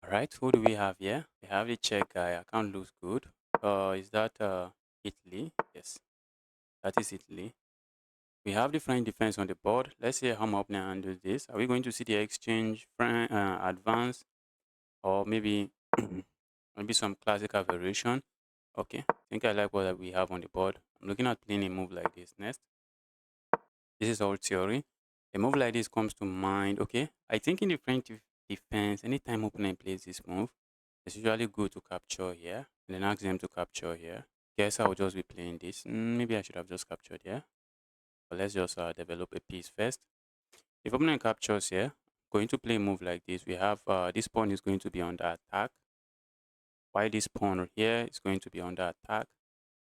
All right, who do we have here? We have the Czech guy. Account looks good. Is that Italy? Yes, that is Italy. We have the French defense on the board. Let's see how my opponent handles this. Are we going to see the exchange, advance, or maybe maybe some classical variation? Okay, I think I like what we have on the board. I'm looking at playing a move like this next. This is all theory. A move like this comes to mind. Okay, I think in the French defense, anytime opponent plays this move, it's usually good to capture here and then ask them to capture here. Guess I will just be playing this. Maybe I should have just captured here. But let's just develop a piece first. If opponent captures here, going to play a move like this. We have this pawn is going to be under attack. While this pawn here is going to be under attack.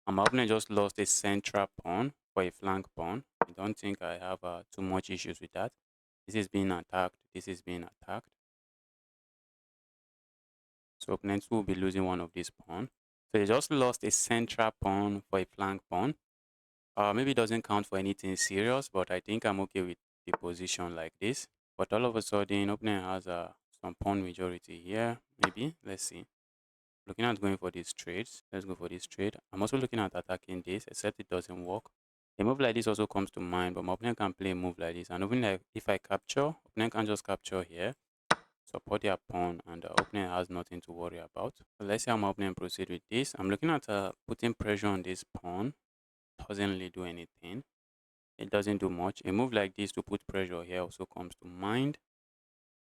And my opponent just lost a central pawn for a flank pawn. I don't think I have too much issues with that. This is being attacked. This is being attacked. So opponents will be losing one of these pawns. So they just lost a central pawn for a flank pawn. Maybe it doesn't count for anything serious, but I think I'm okay with the position like this. But all of a sudden, opponent has some pawn majority here. Maybe, let's see. Looking at going for these trades. Let's go for this trade. I'm also looking at attacking this, except it doesn't work. A move like this also comes to mind, but my opponent can play a move like this. And even like if I capture, opponent can just capture here, support their pawn, and the opponent has nothing to worry about. So let's see how my opponent proceed with this. I'm looking at putting pressure on this pawn. Doesn't really do anything. It doesn't do much. A move like this to put pressure here also comes to mind.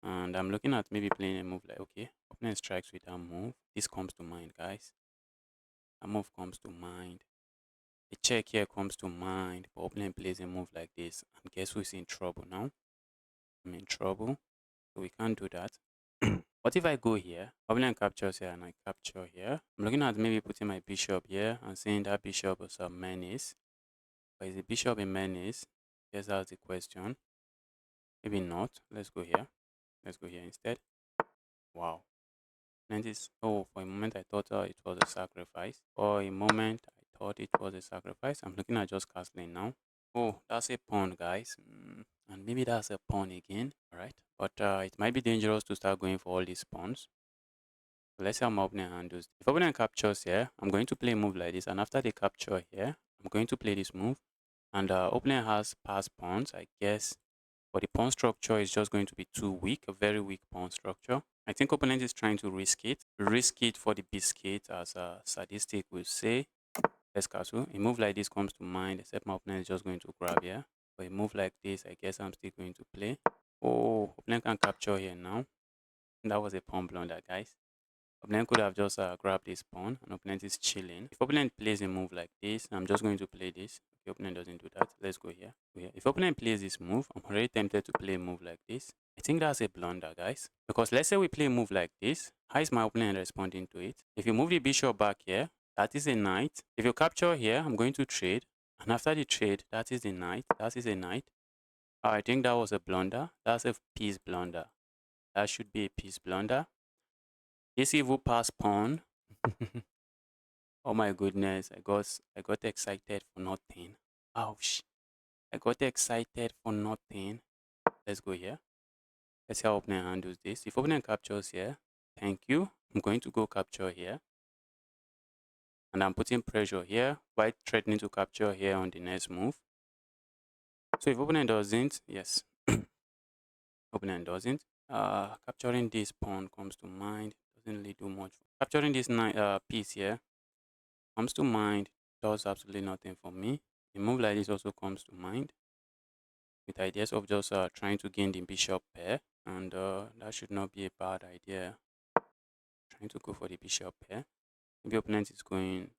And I'm looking at maybe playing a move like, okay, opponent strikes with that move. This comes to mind, guys. A move comes to mind. A check here comes to mind. But opponent plays a move like this. And guess who's in trouble now? I'm in trouble. So we can't do that. What if I go here? Opponent captures here and I capture here. I'm looking at maybe putting my bishop here and saying that bishop is a menace. But is the bishop a menace? Yes, that's the question. Maybe not. Let's go here. Let's go here instead. Wow. And this, oh, for a moment I thought it was a sacrifice. For a moment I thought it was a sacrifice. I'm looking at just castling now. Oh, that's a pawn, guys. And maybe that's a pawn again. All right. But it might be dangerous to start going for all these pawns. So let's see how my opponent handles. If opponent captures here, I'm going to play a move like this. And after they capture here, I'm going to play this move. And opponent has passed pawns, I guess. But the pawn structure is just going to be too weak, a very weak pawn structure. I think opponent is trying to risk it for the biscuit, as sadistic will say. Let's castle. A move like this comes to mind, except my opponent is just going to grab here. But a move like this, I guess I'm still going to play. Oh, opponent can capture here now. That was a pawn blunder, guys. Opponent could have just grabbed this pawn, and opponent is chilling. If opponent plays a move like this, I'm just going to play this. If opponent doesn't do that, let's go here. If opponent plays this move, I'm already tempted to play a move like this. I think that's a blunder, guys. Because let's say we play a move like this. How is my opponent responding to it? If you move the bishop back here, that is a knight. If you capture here, I'm going to trade. And after the trade, that is a knight. That is a knight. I think that was a blunder. That's a piece blunder. That should be a piece blunder. This evil pass pawn. Oh my goodness, I got excited for nothing. Ouch. I got excited for nothing. Let's go here. Let's see how opponent handles this. If opponent captures here, thank you. I'm going to go capture here. And I'm putting pressure here while threatening to capture here on the next move. So if opponent doesn't, yes. Opponent doesn't. Capturing this pawn comes to mind. Doesn't really do much. Capturing this piece here comes to mind. Does absolutely nothing for me. A move like this also comes to mind, with ideas of just trying to gain the bishop pair, and that should not be a bad idea. Trying to go for the bishop pair. Maybe opponent is going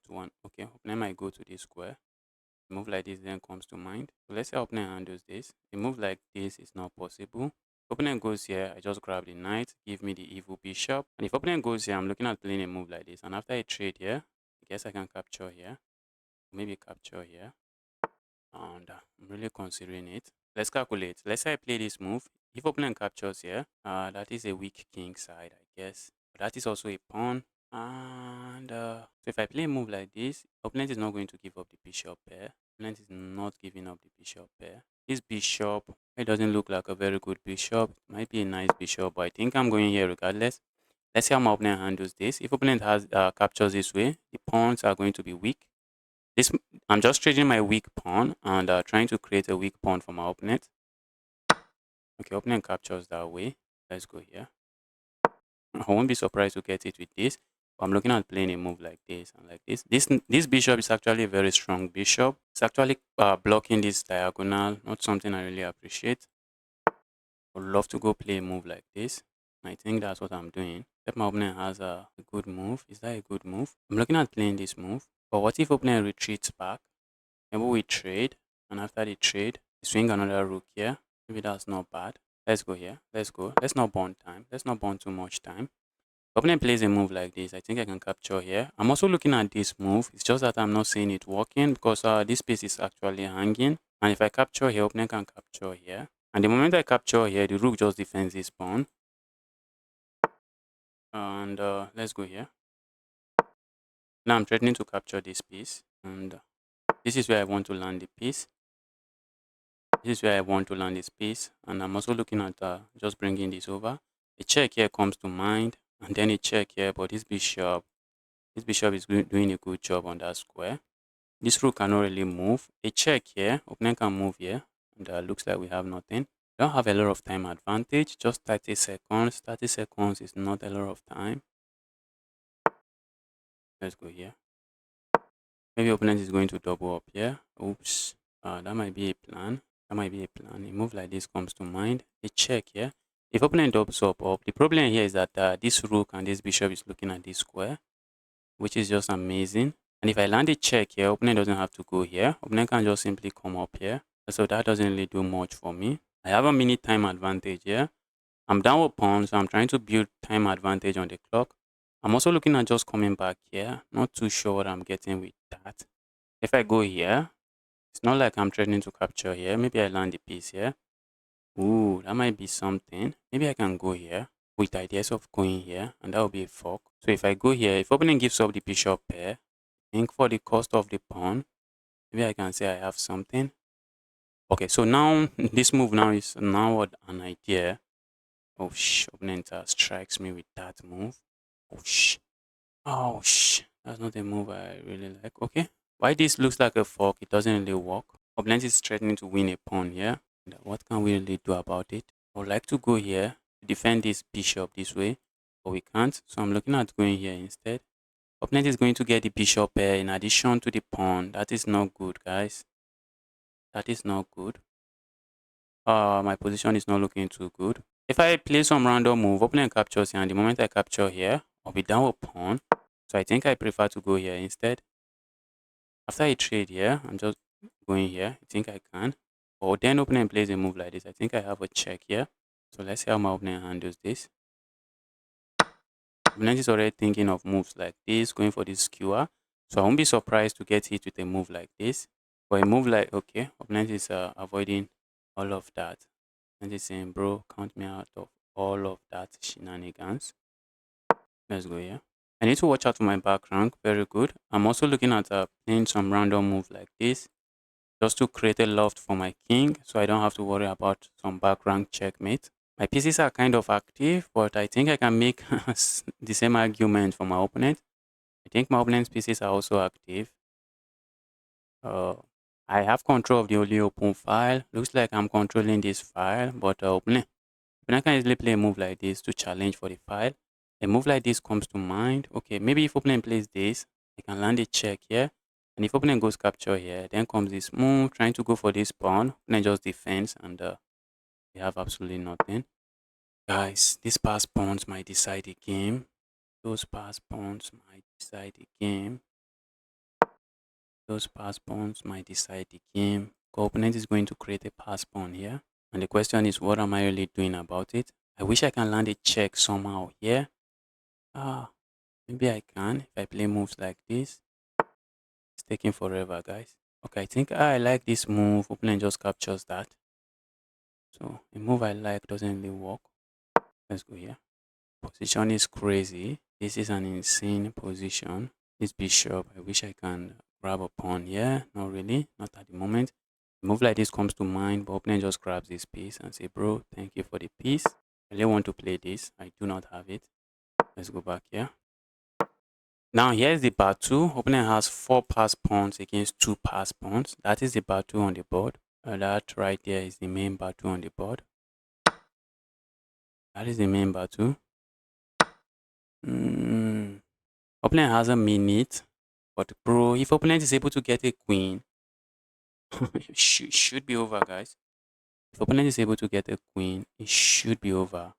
to one. Okay, opponent might go to this square. A move like this then comes to mind. So let's say opponent handles this. A move like this is not possible. Opponent goes here, I just grab the knight, give me the evil bishop. And if opponent goes here, I'm looking at playing a move like this. And after I trade here, I guess I can capture here. Maybe capture here. And I'm really considering it. Let's calculate. Let's say I play this move. If opponent captures here, that is a weak king side, I guess. But that is also a pawn. And so if I play a move like this, opponent is not going to give up the bishop pair. Opponent is not giving up the bishop pair. This bishop, it doesn't look like a very good bishop. It might be a nice bishop, but I think I'm going here regardless. Let's see how my opponent handles this. If opponent has captures this way, the pawns are going to be weak. This I'm just trading my weak pawn and trying to create a weak pawn for my opponent. Okay, opponent captures that way. Let's go here. I won't be surprised to get it with this. But I'm looking at playing a move like this and like this. This bishop is actually a very strong bishop. It's actually blocking this diagonal. Not something I really appreciate. Would love to go play a move like this. I think that's what I'm doing. If my opponent has a good move, is that a good move? I'm looking at playing this move. But what if opponent retreats back? Maybe we trade, and after the trade, swing another rook here. Maybe that's not bad. Let's go here. Let's go. Let's not burn time. Let's not burn too much time. Opponent plays a move like this. I think I can capture here. I'm also looking at this move. It's just that I'm not seeing it working because this piece is actually hanging. And if I capture here, opponent can capture here. And the moment I capture here, the rook just defends this pawn. And let's go here. Now I'm threatening to capture this piece. And this is where I want to land the piece. This is where I want to land this piece. And I'm also looking at just bringing this over. A check here comes to mind. And then a check here. But this bishop is doing a good job on that square. This rook cannot really move. A check here. Opponent can move here. And looks like we have nothing. Don't have a lot of time advantage. Just 30 seconds. 30 seconds is not a lot of time. Let's go here. Maybe opponent is going to double up here. Oops. That might be a plan. That might be a plan. A move like this comes to mind. A check here. If opponent doubles up, the problem here is that this rook and this bishop is looking at this square, which is just amazing. And if I land a check here, opponent doesn't have to go here. Opponent can just simply come up here. So that doesn't really do much for me. I have a minute time advantage here. I'm down with pawn, so I'm trying to build time advantage on the clock. I'm also looking at just coming back here. Not too sure what I'm getting with that. If I go here, it's not like I'm threatening to capture here. Maybe I land the piece here. Ooh, that might be something. Maybe I can go here with ideas of going here, and that will be a fork. So if I go here, if opponent gives up the bishop pair, I think for the cost of the pawn, maybe I can say I have something. Okay, so now this move now is now what an idea. Oh opponent strikes me with that move. Oh that's not a move I really like. Okay, why this looks like a fork? It doesn't really work. Opponent is threatening to win a pawn here. What can we really do about it? I would like to go here to defend this bishop this way, but we can't. So I'm looking at going here instead. Opponent is going to get the bishop pair in addition to the pawn. That is not good, guys. That is not good. My position is not looking too good. If I play some random move, opponent captures here, and the moment I capture here, I'll be down with pawn. So I think I prefer to go here instead. After I trade here, I'm just going here. I think I can. Or then opponent plays a move like this. I think I have a check here. So let's see how my opponent handles this. Opponent is already thinking of moves like this, going for this skewer. So I won't be surprised to get hit with a move like this. But a move like, okay, opponent is avoiding all of that. And he's saying, bro, count me out of all of that shenanigans. Let's go here. I need to watch out for my back rank. Very good. I'm also looking at playing some random move like this, just to create a loft for my king, so I don't have to worry about some back rank checkmate. My pieces are kind of active, but I think I can make the same argument for my opponent. I think my opponent's pieces are also active. Uh, I have control of the only open file. Looks like I'm controlling this file, but opponent can easily play a move like this to challenge for the file. A move like this comes to mind. Okay, maybe if opponent plays this, I can land a check here. And if opponent goes capture here, then comes this move, trying to go for this pawn. Opponent just defends, and we have absolutely nothing. Guys, these pass pawns might decide the game. Those pass pawns might decide the game. Those pass pawns might decide the game. The opponent is going to create a pass pawn here. And the question is, what am I really doing about it? I wish I can land a check somehow here. Maybe I can if I play moves like this. It's taking forever, guys. Okay, I think I like this move. Opponent just captures that. So a move I like doesn't really work. Let's go here. Position is crazy. This is an insane position. This bishop, I wish I can grab a pawn here. Not really, not at the moment. Move like this comes to mind, but opponent just grabs this piece and say, bro, thank you for the piece. I really want to play this. I do not have it. Let's go back here. Now here's the battle. Opponent has 4 pass pawns against 2 pass pawns. That is the battle on the board. That right there is the main battle on the board. That is the main battle. Opponent has a minute, but bro, if opponent is able to get a queen, should be over, guys. If opponent is able to get a queen, it should be over.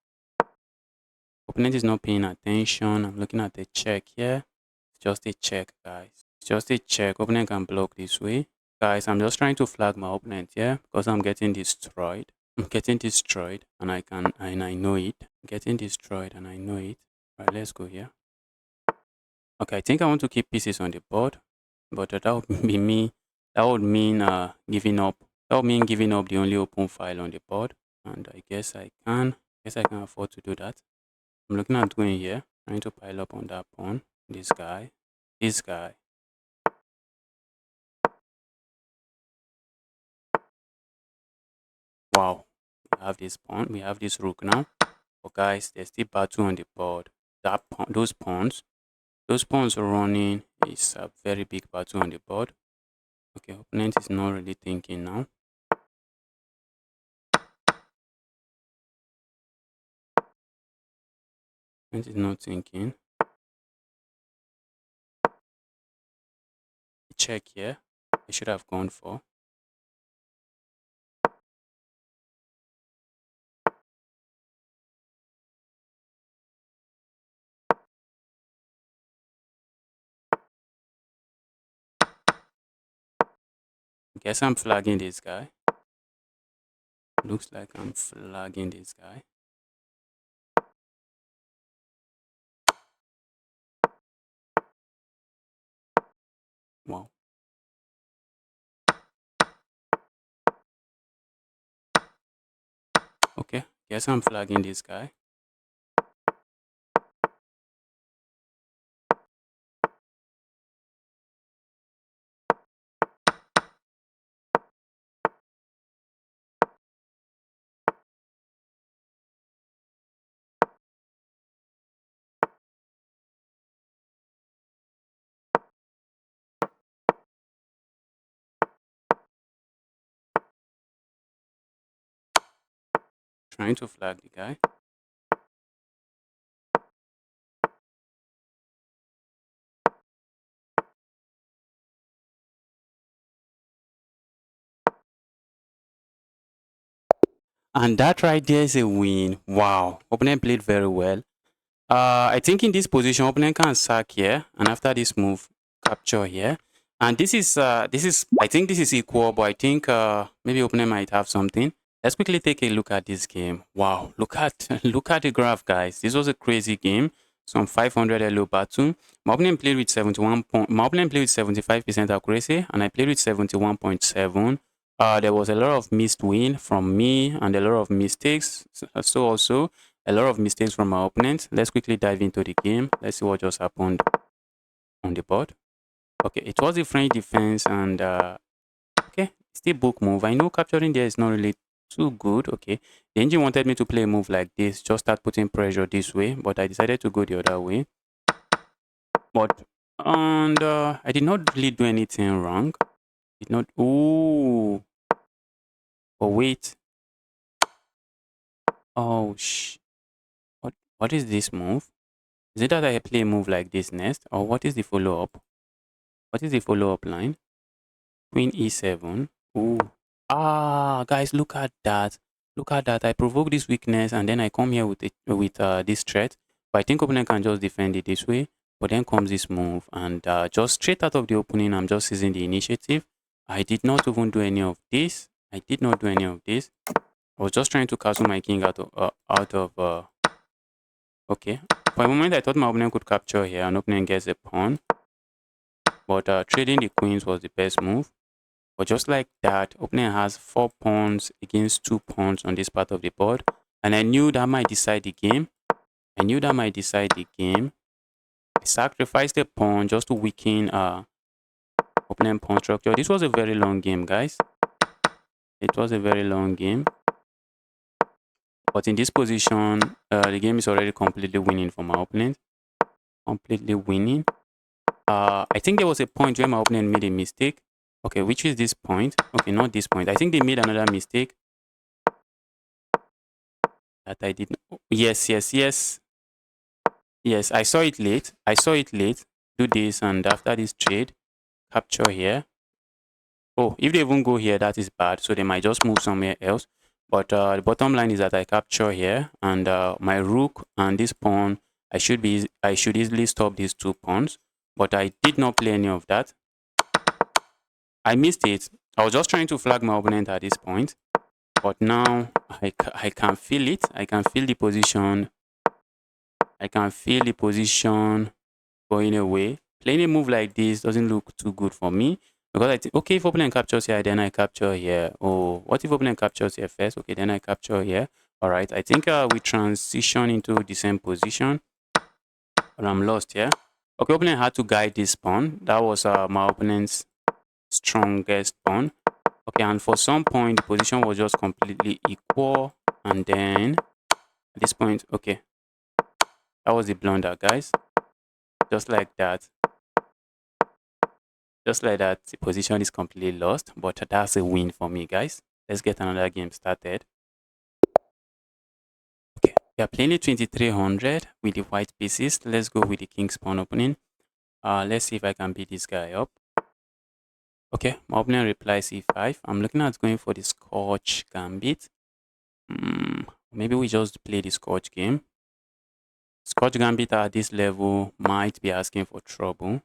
Opponent is not paying attention. I'm looking at the check here. It's just a check, guys. It's just a check. Opponent can block this way. Guys, I'm just trying to flag my opponent here because I'm getting destroyed. I'm getting destroyed and I know it. I'm getting destroyed and I know it. Alright, let's go here. Okay, I think I want to keep pieces on the board, but that would be me. That would mean giving up. That would mean giving up the only open file on the board, and I guess I can. I can afford to do that. I'm looking at going here, trying to pile up on that pawn. This guy. Wow, we have this pawn. We have this rook now. But guys, there's still battle on the board. Those pawns are running. It's a very big battle on the board. Okay, opponent is not really thinking now. Opponent is not thinking. Check here. I should have gone for. Guess I'm flagging this guy. Looks like I'm flagging this guy. Wow. Okay, guess I'm flagging this guy. Trying to flag the guy. And that right there is a win. Wow. Opponent played very well. I think in this position, opponent can sack here, and after this move, capture here. And this is I think this is equal, but I think maybe opponent might have something. Let's quickly take a look at this game. Wow, look at look at the graph, guys. This was a crazy game. Some 500 elo battle. My opponent played with 71 point. My opponent played with 75% accuracy, and I played with 71.7. There was a lot of missed win from me and a lot of mistakes. So also a lot of mistakes from our opponent. Let's quickly dive into the game. Let's see what just happened on the board. Okay, it was a French defense and okay, still book move. I know capturing there is not really too good. Okay, the engine wanted me to play a move like this, just start putting pressure this way, but I decided to go the other way. But and I did not really do anything wrong. Did not. Ooh. But wait. Oh What is this move? Is it that I play a move like this next, or what is the follow up? What is the follow up line? Queen e7. Ooh. Ah, guys, look at that. Look at that. I provoke this weakness and then I come here with this threat. But I think opponent can just defend it this way. But then comes this move and just straight out of the opening, I'm just seizing the initiative. I did not even do any of this. I did not do any of this. I was just trying to castle my king out of. Okay. For a moment, I thought my opponent could capture here and opponent gets a pawn. But trading the queens was the best move. But just like that, opponent has 4 pawns against 2 pawns on this part of the board. And I knew that might decide the game. I sacrificed a pawn just to weaken opponent pawn structure. This was a very long game, guys. It was a very long game. But in this position, the game is already completely winning for my opponent. Completely winning. I think there was a point where my opponent made a mistake. Okay, which is this point? Okay, not this point. I think they made another mistake that I did not. Yes, yes, yes. Yes, I saw it late. I saw it late. Do this, and after this trade, capture here. Oh, if they even go here, that is bad. So they might just move somewhere else. But the bottom line is that I capture here, and my rook and this pawn, I should easily stop these 2 pawns. But I did not play any of that. I missed it. I was just trying to flag my opponent at this point. But now I can feel it. I can feel the position. I can feel the position going away. Playing a move like this doesn't look too good for me. Because I think, okay, if opponent captures here, then I capture here. Oh, what if opponent captures here first? Okay, then I capture here. All right, I think we transition into the same position. But I'm lost here. Okay, opponent had to guide this pawn. That was my opponent's strongest pawn. Okay, and for some point, the position was just completely equal. And then at this point, okay, that was the blunder, guys. Just like that. Just like that, the position is completely lost, but that's a win for me, guys. Let's get another game started. Okay, we are playing the 2300 with the white pieces. Let's go with the king's pawn opening. Let's see if I can beat this guy up. Okay, my opponent replies e5. I'm looking at going for the Scotch gambit. Maybe we just play the Scotch game. Scotch gambit at this level might be asking for trouble.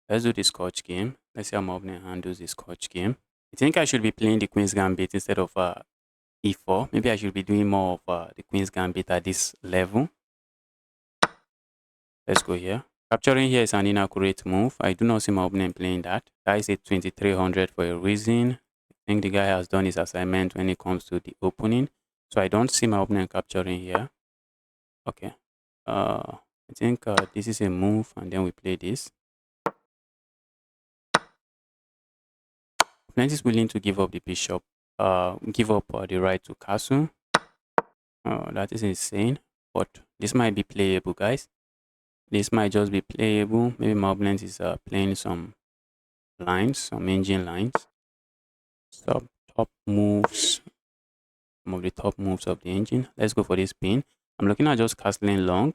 Let's do the Scotch game. Let's see how my opponent handles the Scotch game. I think I should be playing the Queen's Gambit instead of e4. Maybe I should be doing more of the Queen's Gambit at this level. Let's go here. Capturing here is an inaccurate move. I do not see my opponent playing that. Guy is a 2300 for a reason. I think the guy has done his assignment when it comes to the opening. So I don't see my opponent capturing here. Okay. I think this is a move, and then we play this. Opponent is willing to give up the bishop, give up the right to castle. That is insane, but this might be playable, guys. This might just be playable. Maybe my opponent is playing some lines, some engine lines. Some top moves, some of the top moves of the engine. Let's go for this pin. I'm looking at just castling long.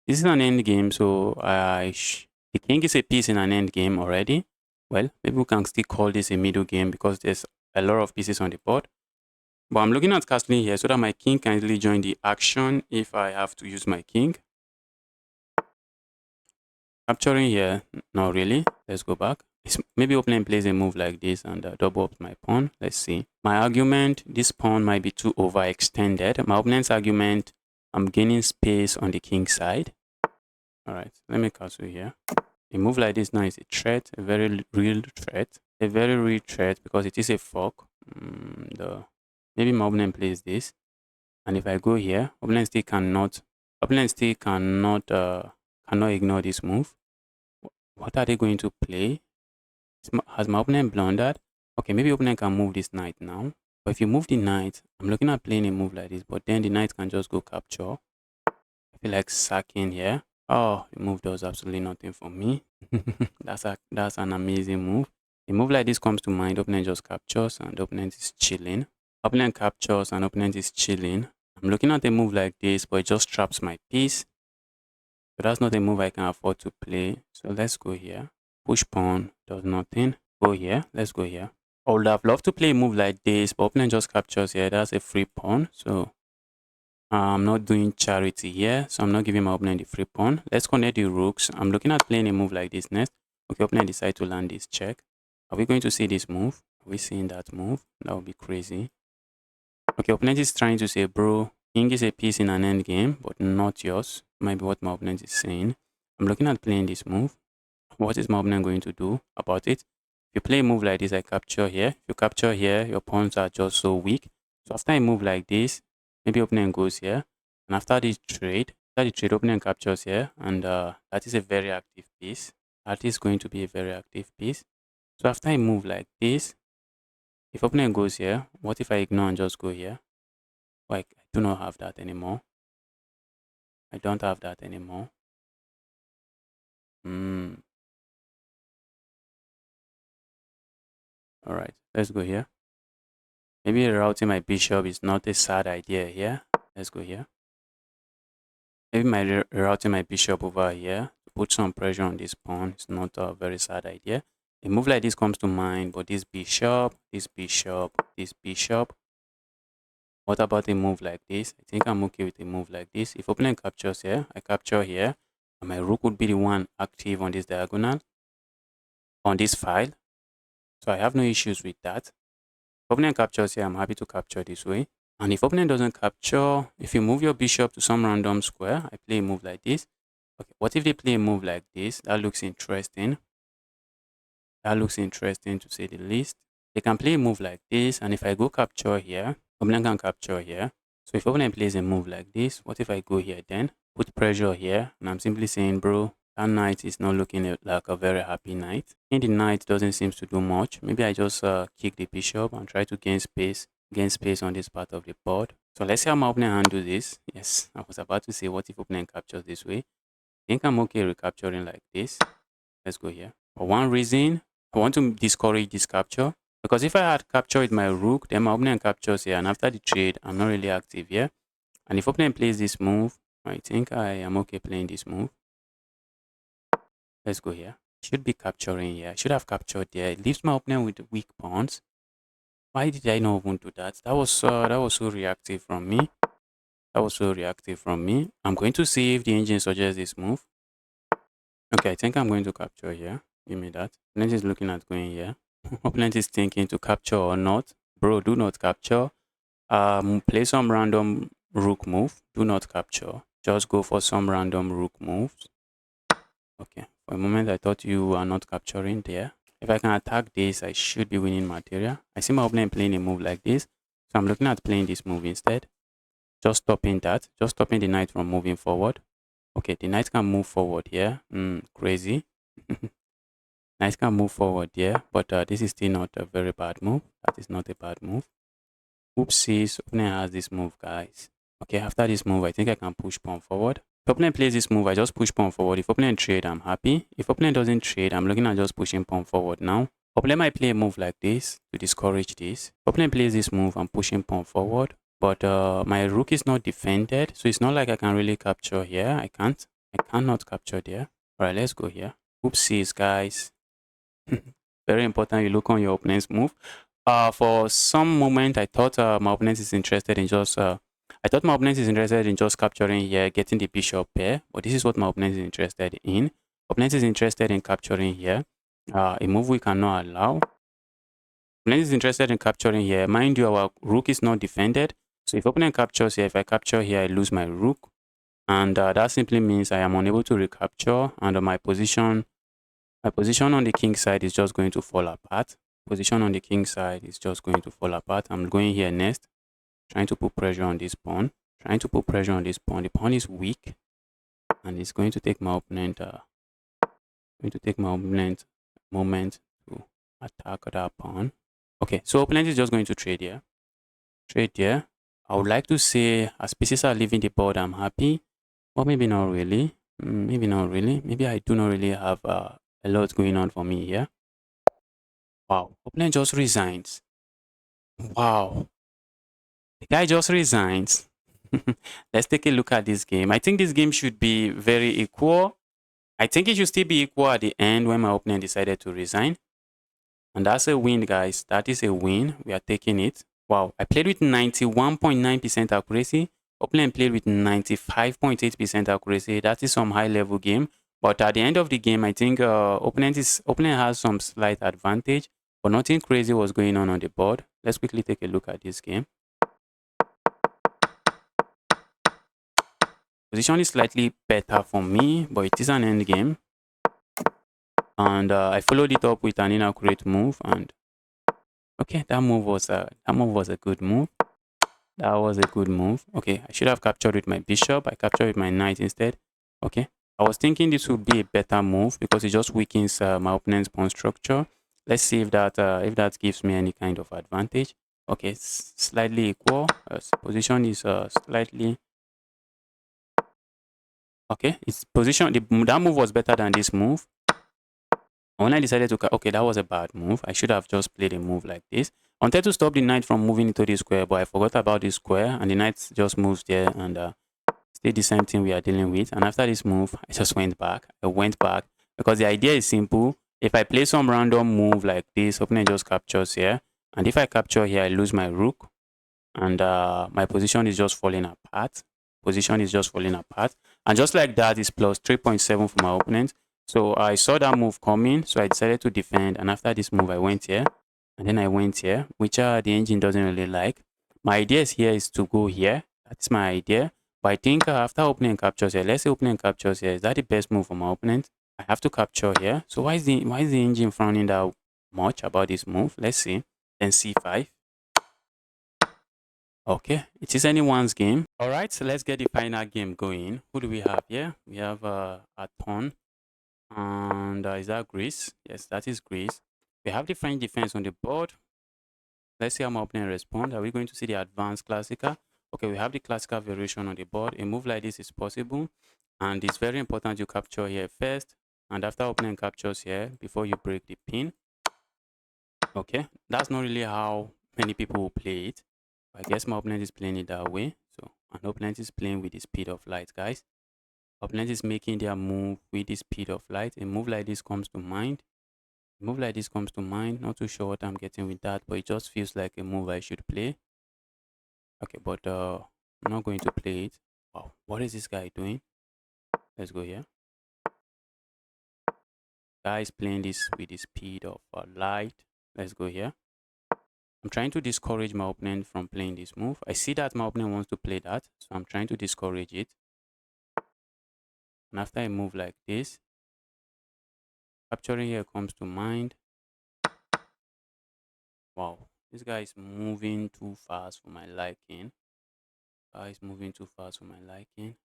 This is an end game, so the king is a piece in an end game already. Well, maybe we can still call this a middle game because there's a lot of pieces on the board. But I'm looking at castling here so that my king can easily join the action if I have to use my king. Capturing here, not really. Let's go back. Maybe opponent plays a move like this and double up my pawn. Let's see. My argument, this pawn might be too overextended. My opponent's argument, I'm gaining space on the king side. All right, let me castle here. A move like this now is a threat, a very real threat. A very real threat because it is a fork. Maybe my opponent plays this. And if I go here, opponent still cannot ignore this move. What are they going to play? Has my opponent blundered? Okay, maybe opponent can move this knight now. But if you move the knight, I'm looking at playing a move like this, but then the knight can just go capture. I feel like sacking here. Oh, the move does absolutely nothing for me. That's an amazing move. A move like this comes to mind, opponent just captures and opponent is chilling. Opponent captures and opponent is chilling. I'm looking at a move like this, but it just traps my piece. So that's not a move I can afford to play. So let's go here. Push pawn does nothing. Go here. Let's go here. I would have loved to play a move like this, but opponent just captures here. That's a free pawn. So I'm not doing charity here. So I'm not giving my opponent the free pawn. Let's connect the rooks. I'm looking at playing a move like this next. Okay, opponent decide to land this check. Are we going to see this move? Are we seeing that move? That would be crazy. Okay, opponent is trying to say, bro, king is a piece in an end game, but not yours. Might be what my opponent is saying. I'm looking at playing this move. What is my opponent going to do about it? If you play a move like this, I capture here. If you capture here, your pawns are just so weak. So after a move like this, maybe opponent goes here. And after the trade, opponent captures here. And that is a very active piece. That is going to be a very active piece. So after a move like this, If opponent goes here, what if I ignore and just go here? Like, I do not have that anymore. I don't have that anymore. All right, let's go here. Maybe routing my bishop is not a sad idea here. Let's go here. Maybe routing my bishop over here to put some pressure on this pawn is not a very sad idea. A move like this comes to mind, but this bishop, this bishop, this bishop. What about a move like this? I think I'm okay with a move like this. If opponent captures here, I capture here, and my rook would be the one active on this diagonal, on this file. So I have no issues with that. If opponent captures here, I'm happy to capture this way. And if opponent doesn't capture, if you move your bishop to some random square, I play a move like this. Okay, what if they play a move like this? That looks interesting. That looks interesting to say the least. They can play a move like this, and if I go capture here, opponent can capture here. So if opponent plays a move like this, what if I go here then? Put pressure here, and I'm simply saying, bro, that knight is not looking like a very happy knight. And the knight doesn't seem to do much. Maybe I just kick the bishop and try to gain space on this part of the board. So let's see how my opponent handles this. Yes, I was about to say, what if opponent captures this way? I think I'm okay recapturing like this. Let's go here. For one reason, I want to discourage this capture. Because if I had captured my rook, then my opponent captures here. And after the trade, I'm not really active here. And if opponent plays this move, I think I am okay playing this move. Let's go here. Should be capturing here. I should have captured there. It leaves my opponent with weak pawns. Why did I not even do that? That was so reactive from me. That was so reactive from me. I'm going to see if the engine suggests this move. Okay, I think I'm going to capture here. Give me that. Opponent is looking at going here. Opponent is thinking to capture or not. Bro, do not capture. Play some random rook move. Do not capture. Just go for some random rook moves. Okay, for a moment I thought you are not capturing there. If I can attack this, I should be winning material. I see my opponent playing a move like this. So I'm looking at playing this move instead. Just stopping that. Just stopping the knight from moving forward. Okay, the knight can move forward here. Crazy. Knight can move forward here. But this is still not a very bad move. That is not a bad move. Oopsies. Opponent has this move, guys. Okay, after this move, I think I can push pawn forward. If opponent plays this move, I just push pawn forward. If opponent trade, I'm happy. If opponent doesn't trade, I'm looking at just pushing pawn forward now. Opponent might play a move like this to discourage this. If opponent plays this move, I'm pushing pawn forward. But my rook is not defended, so it's not like I can really capture here. I cannot capture there. All right, let's go here. Oopsies, guys. Very important you look on your opponent's move. For some moment, I thought my opponent is interested in just capturing here, getting the bishop pair. But this is what my opponent is interested in. Opponent is interested in capturing here. A move we cannot allow. Opponent is interested in capturing here. Mind you, our rook is not defended. So if opponent captures here, if I capture here, I lose my rook. And that simply means I am unable to recapture. And my position on the king side is just going to fall apart. Position on the king side is just going to fall apart. I'm going here next, trying to put pressure on this pawn. The pawn is weak, and it's going to take my opponent moment to attack that pawn. Okay, so opponent is just going to trade here. I would like to say as pieces are leaving the board, I'm happy, but maybe not really. Maybe I do not really have a lot going on for me here. Wow, opponent just resigns. Wow, the guy just resigns. Let's take a look at this game. I think this game should be very equal. I think it should still be equal at the end when my opponent decided to resign. And that's a win, guys. That is a win. We are taking it. Wow, I played with 91.9% accuracy. Opponent played with 95.8% accuracy. That is some high-level game. But at the end of the game, I think opponent has some slight advantage. But nothing crazy was going on the board. Let's quickly take a look at this game. Position is slightly better for me, but it is an end game. And I followed it up with an inaccurate move, and okay, that move was a good move. That was a good move. Okay, I should have captured with my bishop. I captured with my knight instead. Okay, I was thinking this would be a better move because it just weakens my opponent's pawn structure. Let's see if that gives me any kind of advantage. Okay, slightly equal. Position is slightly okay. Its position. That move was better than this move. When I decided to, okay, that was a bad move. I should have just played a move like this. I wanted to stop the knight from moving into the square, but I forgot about the square, and the knight just moves there and still the same thing we are dealing with. And after this move, I just went back. I went back because the idea is simple. If I play some random move like this, opponent just captures here, and if I capture here, I lose my rook, and my position is just falling apart. Position is just falling apart, and just like that, is plus 3.7 for my opponent. So I saw that move coming, so I decided to defend. And after this move, I went here, and then I went here, which the engine doesn't really like. My idea here is to go here. That's my idea. But I think after opening captures here, let's say opening captures here, is that the best move for my opponent? I have to capture here. So why is the engine frowning that much about this move? Let's see. Then c5. Okay, it is anyone's game. All right, so let's get the final game going. Who do we have here? We have a ton. And is that Greece? Yes, that is Greece. We have the French defense on the board. Let's see how my opponent responds. Are we going to see the advanced classical? Okay, we have the classical variation on the board. A move like this is possible. And it's very important you capture here first. And after opponent captures here, before you break the pin. Okay, that's not really how many people will play it. I guess my opponent is playing it that way. So an opponent is playing with the speed of light, guys. Opponent is making their move with the speed of light. A move like this comes to mind. A move like this comes to mind. Not too sure what I'm getting with that, but it just feels like a move I should play. Okay, but I'm not going to play it. Wow, what is this guy doing? Let's go here. Guy is playing this with the speed of light. Let's go here. I'm trying to discourage my opponent from playing this move. I see that my opponent wants to play that, so I'm trying to discourage it. And after I move like this, capturing here comes to mind. Wow, this guy is moving too fast for my liking. Guy is moving too fast for my liking.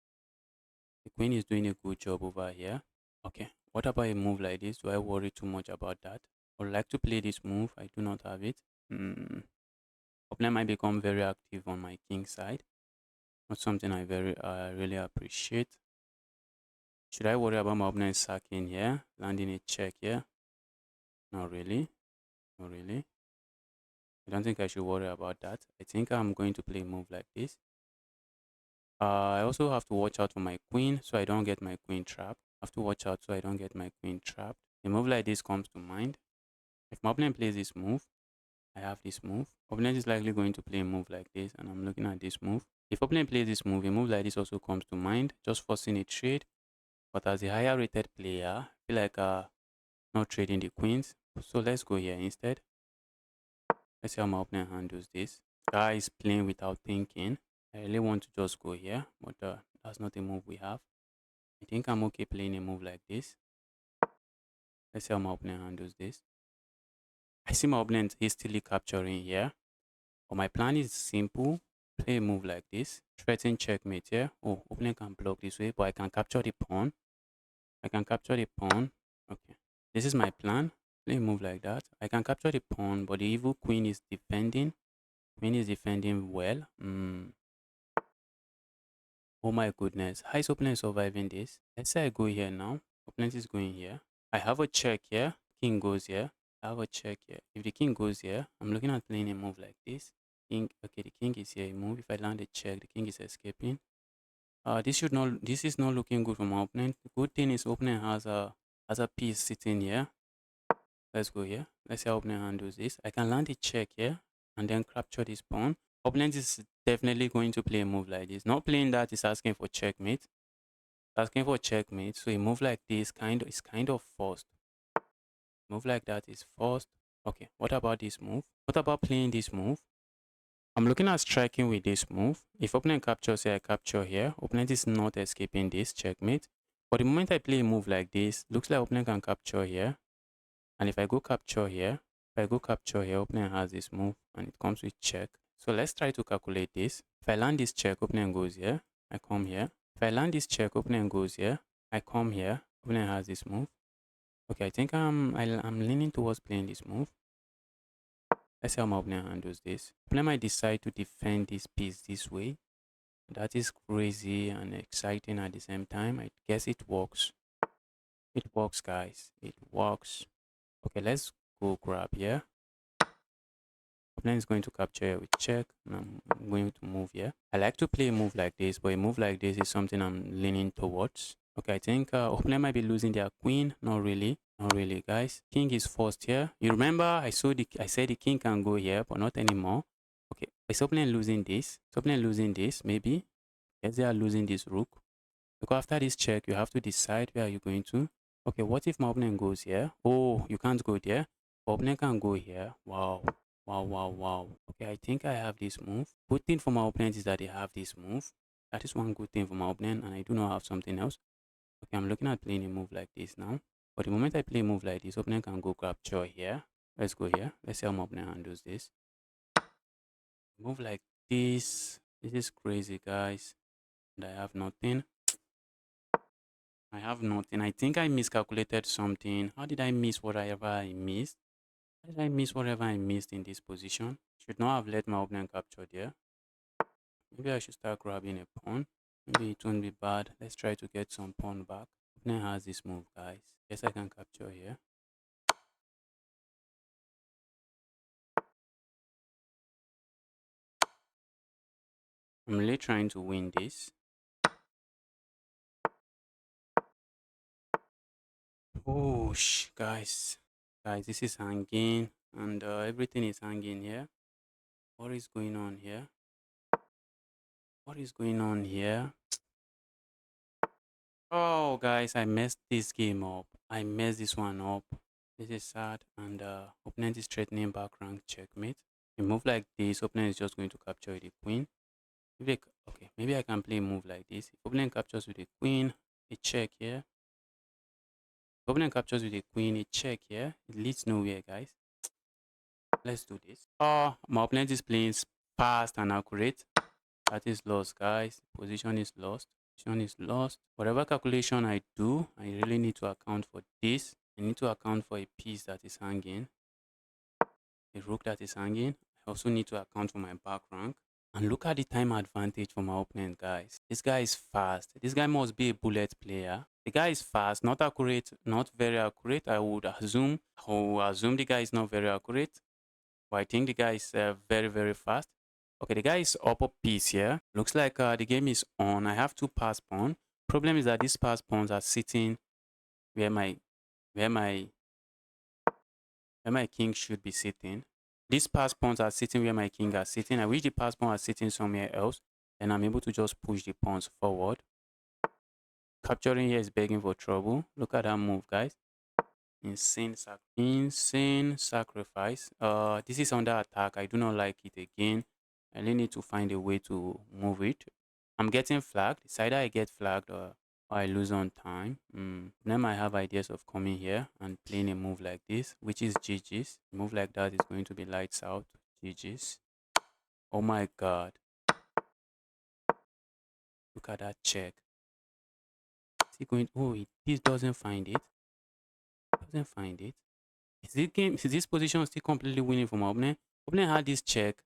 The queen is doing a good job over here. Okay, what about a move like this? Do I worry too much about that? I would like to play this move. I do not have it. Opponent might become very active on my king side. Not something I really appreciate. Should I worry about my opponent sacking here? Landing a check here? Not really. Not really. I don't think I should worry about that. I think I'm going to play a move like this. I also have to watch out for my queen so I don't get my queen trapped. I have to watch out so I don't get my queen trapped. A move like this comes to mind. If my opponent plays this move, I have this move. Opponent is likely going to play a move like this, and I'm looking at this move. If opponent plays this move, a move like this also comes to mind, just forcing a trade. But as a higher rated player, I feel like not trading the queens. So let's go here instead. Let's see how my opponent handles this. Guy is playing without thinking. I really want to just go here, but that's not a move we have. I think I'm okay playing a move like this. Let's see how my opponent handles this. I see my opponent hastily capturing here. But my plan is simple. Play a move like this. Threaten checkmate here. Oh, opponent can block this way, but I can capture the pawn. I can capture the pawn. Okay. This is my plan. Play a move like that. I can capture the pawn, but the evil queen is defending. Queen is defending well. Oh my goodness. How is opponent surviving this? Let's say I go here now. Opponent is going here. I have a check here. King goes here. I have a check here. If the king goes here, I'm looking at playing a move like this. King, okay, the king is here. I move. If I land a check, the king is escaping. This is not looking good for my opponent. The good thing is opponent has a piece sitting here. Let's go here. Let's see how opponent handles this. I can land a check here and then capture this pawn. Opponent is definitely going to play a move like this. Not playing that is asking for checkmate. Asking for checkmate. So a move like this is kind of forced. Move like that is forced. Okay, what about this move? What about playing this move? I'm looking at striking with this move. If opponent captures here, I capture here. Opponent is not escaping this checkmate. But the moment I play a move like this, looks like opponent can capture here. And if I go capture here, opponent has this move and it comes with check. So let's try to calculate this. If I land this check, opponent goes here. I come here. If I land this check, opponent goes here. I come here. Opponent has this move. Okay, I think I'm leaning towards playing this move. Let's see how my opponent handles this. Opponent might decide to defend this piece this way. That is crazy and exciting at the same time. I guess it works. It works, guys. It works. Okay, let's go grab here. Opponent is going to capture here with check, and I'm going to move here. I like to play a move like this, but a move like this is something I'm leaning towards. Okay, I think opponent might be losing their queen. Not really. Not really, guys. King is forced here. You remember I said the king can go here, but not anymore. Okay, is opponent losing this? Is opponent losing this? Maybe. Yes, they are losing this rook. Because after this check, you have to decide where you're going to. Okay, what if my opponent goes here? Oh, you can't go there. Opponent can go here. Wow. Wow, wow, wow. Okay, I think I have this move. Good thing for my opponent is that they have this move. That is one good thing for my opponent, and I do not have something else. Okay, I'm looking at playing a move like this now. But the moment I play a move like this, opponent can go capture here. Let's go here. Let's see how my opponent handles this. Move like this. This is crazy, guys. And I have nothing. I have nothing. I think I miscalculated something. How did I miss whatever I missed? How did I miss whatever I missed in this position? Should not have let my opponent capture there. Maybe I should start grabbing a pawn. Maybe it won't be bad. Let's try to get some pawn back. Opponent has this move, guys. Yes, I can capture here. I'm really trying to win this. Oh, guys. Guys, this is hanging and everything is hanging here. What is going on here? What is going on here? Oh, guys, I messed this game up. I messed this one up. This is sad. And opponent is threatening back rank checkmate. A move like this, opponent is just going to capture the queen. Maybe okay, maybe I can play a move like this. If opponent captures with the queen, a check here. If opponent captures with the queen, a check here. It leads nowhere, guys. Let's do this. Oh, my opponent is playing fast and accurate. That is lost, guys. Position is lost. Position is lost. Whatever calculation I do, I really need to account for this. I need to account for a piece that is hanging, a rook that is hanging. I also need to account for my back rank. And look at the time advantage for my opponent, guys. This guy is fast. This guy must be a bullet player. The guy is fast, not accurate, not very accurate. I would assume. The guy is not very accurate. But I think the guy is very, very fast. Okay, the guy is upper piece here. Looks like the game is on. I have two pass pawn. Problem is that these pass pawns are sitting where my where my where my king should be sitting. These pass pawns are sitting where my king are sitting. I wish the pass pawn are sitting somewhere else. And I'm able to just push the pawns forward. Capturing here is begging for trouble. Look at that move, guys. Insane sacrifice. This is under attack. I do not like it again. I really need to find a way to move it. I'm getting flagged. It's either I get flagged or I lose on time. Then I have ideas of coming here and playing a move like this, which is GG's. A move like that is going to be lights out. GG's. Oh my god. Look at that check. Is he going? Oh, this doesn't find it. Doesn't find it. Is this position still completely winning for my opponent? Opponent had this check.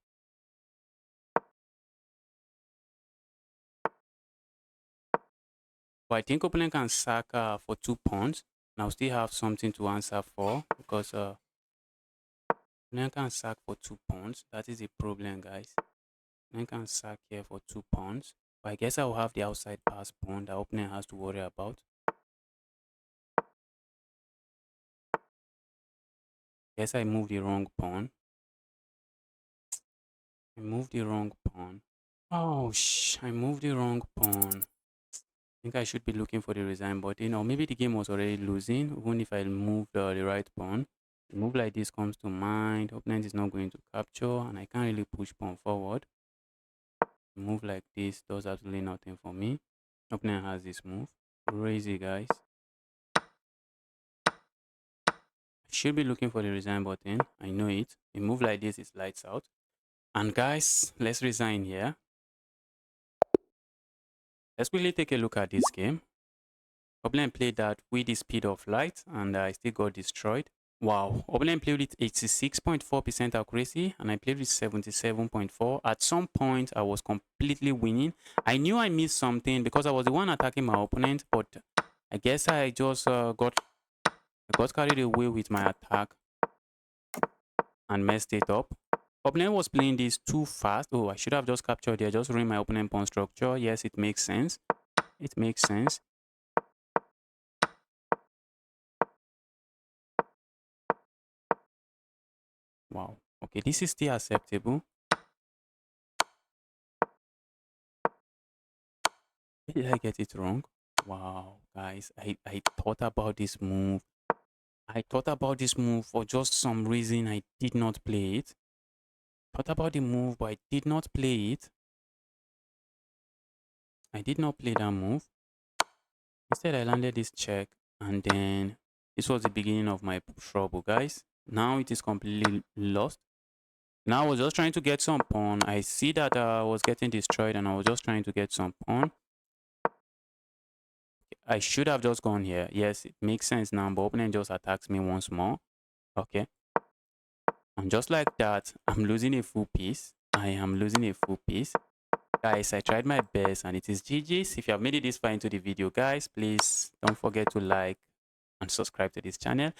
But I think opponent can sack for 2 pawns. And I'll still have something to answer for because opponent can sack for 2 pawns. That is a problem, guys. Opponent can sack here for 2 pawns. But I guess I'll have the outside pass pawn that opponent has to worry about. Guess I moved the wrong pawn. I moved the wrong pawn. Oh, I moved the wrong pawn. I think I should be looking for the resign button, or maybe the game was already losing, even if I moved the right pawn. A move like this comes to mind. Opponent is not going to capture, and I can't really push pawn forward. A move like this does absolutely nothing for me. Opponent has this move. Crazy, guys. I should be looking for the resign button. I know it. A move like this is lights out. And guys, let's resign here. Let's quickly take a look at this game. Opponent played that with the speed of light, and I still got destroyed. Wow. Opponent played with 86.4% accuracy, and I played with 77.4. At some point, I was completely winning. I knew I missed something because I was the one attacking my opponent, but I guess I just got carried away with my attack and messed it up. Opponent was playing this too fast. Oh, I should have just captured there. Just ruin my opponent pawn structure. Yes, it makes sense. It makes sense. Wow. Okay, this is still acceptable. Did I get it wrong? Wow, guys, I thought about this move. I thought about this move for just some reason. I did not play it. Thought about the move, but I did not play it. I did not play that move. Instead, I landed this check, and then this was the beginning of my trouble, guys. Now it is completely lost. Now I was just trying to get some pawn. I see that I was getting destroyed, and I was just trying to get some pawn. I should have just gone here. Yes, it makes sense now, but opponent just attacks me once more. Okay. And just like that, I'm losing a full piece. I am losing a full piece. Guys, I tried my best and it is GG's. If you have made it this far into the video, guys, please don't forget to like and subscribe to this channel.